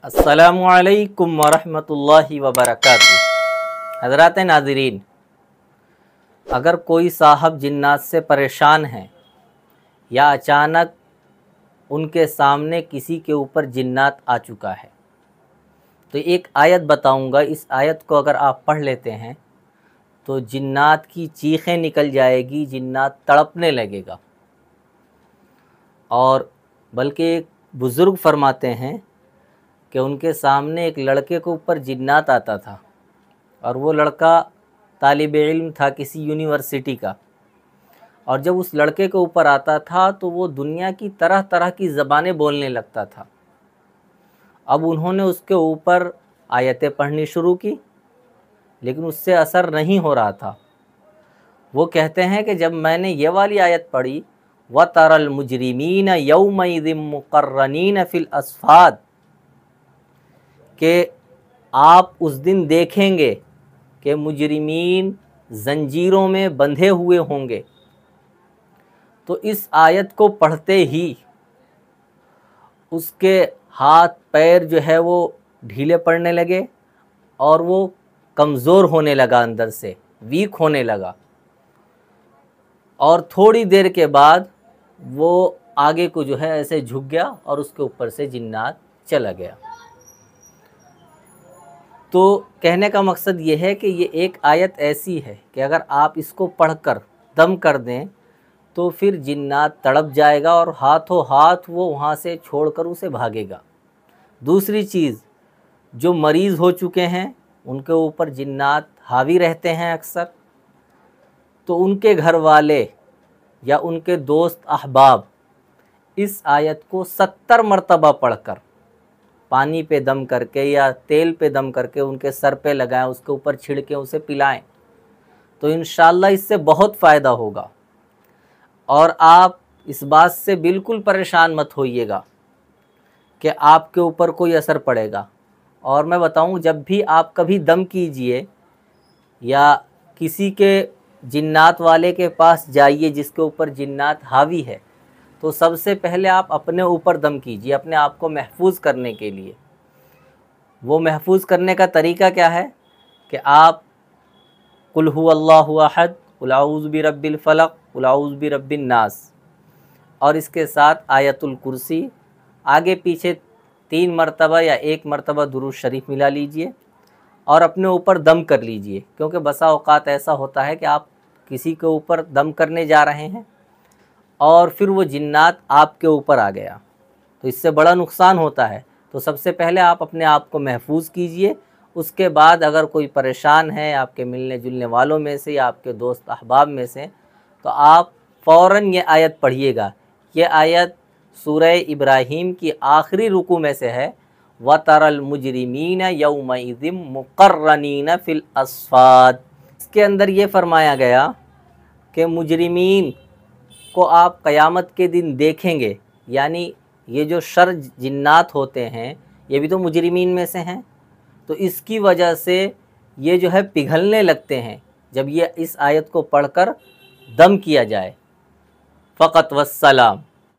अस्सलामु अलैकुम वरहमतुल्लाहि वबरकातुहू। हज़रात नाज़रीन, अगर कोई साहब जिन्नात से परेशान हैं या अचानक उनके सामने किसी के ऊपर जिन्नात आ चुका है तो एक आयत बताऊंगा। इस आयत को अगर आप पढ़ लेते हैं तो जिन्नात की चीखें निकल जाएगी, जिन्नात तड़पने लगेगा। और बल्कि एक बुज़ुर्ग फरमाते हैं कि उनके सामने एक लड़के के ऊपर जिन्नात आता था और वो लड़का तालिब इल्म था किसी यूनिवर्सिटी का, और जब उस लड़के के ऊपर आता था तो वो दुनिया की तरह तरह की ज़बानें बोलने लगता था। अब उन्होंने उसके ऊपर आयतें पढ़नी शुरू की लेकिन उससे असर नहीं हो रहा था। वो कहते हैं कि जब मैंने ये वाली आयत पढ़ी, व तरल मुजरिमीन यौमइज़िम मुक़र्रनीन फ़िल अस्फ़ाद, कि आप उस दिन देखेंगे कि मुजरिमीन ज़ंजीरों में बंधे हुए होंगे, तो इस आयत को पढ़ते ही उसके हाथ पैर जो है वो ढीले पड़ने लगे और वो कमज़ोर होने लगा, अंदर से वीक होने लगा। और थोड़ी देर के बाद वो आगे को जो है ऐसे झुक गया और उसके ऊपर से जिन्नात चला गया। तो कहने का मकसद ये है कि ये एक आयत ऐसी है कि अगर आप इसको पढ़कर दम कर दें तो फिर जिन्नात तड़प जाएगा और हाथों हाथ वो वहाँ से छोड़कर उसे भागेगा। दूसरी चीज़, जो मरीज़ हो चुके हैं उनके ऊपर जिन्नात हावी रहते हैं अक्सर, तो उनके घर वाले या उनके दोस्त अहबाब इस आयत को 70 मरतबा पढ़कर पानी पे दम करके या तेल पे दम करके उनके सर पे लगाएं, उसके ऊपर छिड़कें, उसे पिलाएं, तो इंशाअल्लाह इससे बहुत फ़ायदा होगा। और आप इस बात से बिल्कुल परेशान मत होइएगा कि आपके ऊपर कोई असर पड़ेगा। और मैं बताऊं, जब भी आप कभी दम कीजिए या किसी के जिन्नात वाले के पास जाइए जिसके ऊपर जिन्नात हावी है, तो सबसे पहले आप अपने ऊपर दम कीजिए अपने आप को महफूज करने के लिए। वो महफूज करने का तरीका क्या है कि आप कुल हुवल्लाहु अहद, कुल औज़ु बिरब्बिल फलक, कुल औज़ु बिरब्बिन नास और इसके साथ आयतुल कुर्सी आगे पीछे 3 मरतबा या 1 मरतबा दुरूद शरीफ मिला लीजिए और अपने ऊपर दम कर लीजिए। क्योंकि बसा औकात ऐसा होता है कि आप किसी के ऊपर दम करने जा रहे हैं और फिर वो जिन्नात आपके ऊपर आ गया, तो इससे बड़ा नुकसान होता है। तो सबसे पहले आप अपने आप को महफूज कीजिए। उसके बाद अगर कोई परेशान है आपके मिलने जुलने वालों में से या आपके दोस्त अहबाब में से, तो आप फ़ौरन ये आयत पढ़िएगा। ये आयत सूरह इब्राहीम की आखिरी रुकू में से है, व तरल मुजरिमीन यौमइज़िम मुक़र्रनीन फ़िल अस्फ़ाद। इसके अंदर ये फ़रमाया गया कि मुजरिमीन को आप क़यामत के दिन देखेंगे, यानी ये जो शर जिन्नात होते हैं ये भी तो मुजरिमीन में से हैं, तो इसकी वजह से ये जो है पिघलने लगते हैं जब ये इस आयत को पढ़कर दम किया जाए। फ़क़त वस्सलाम।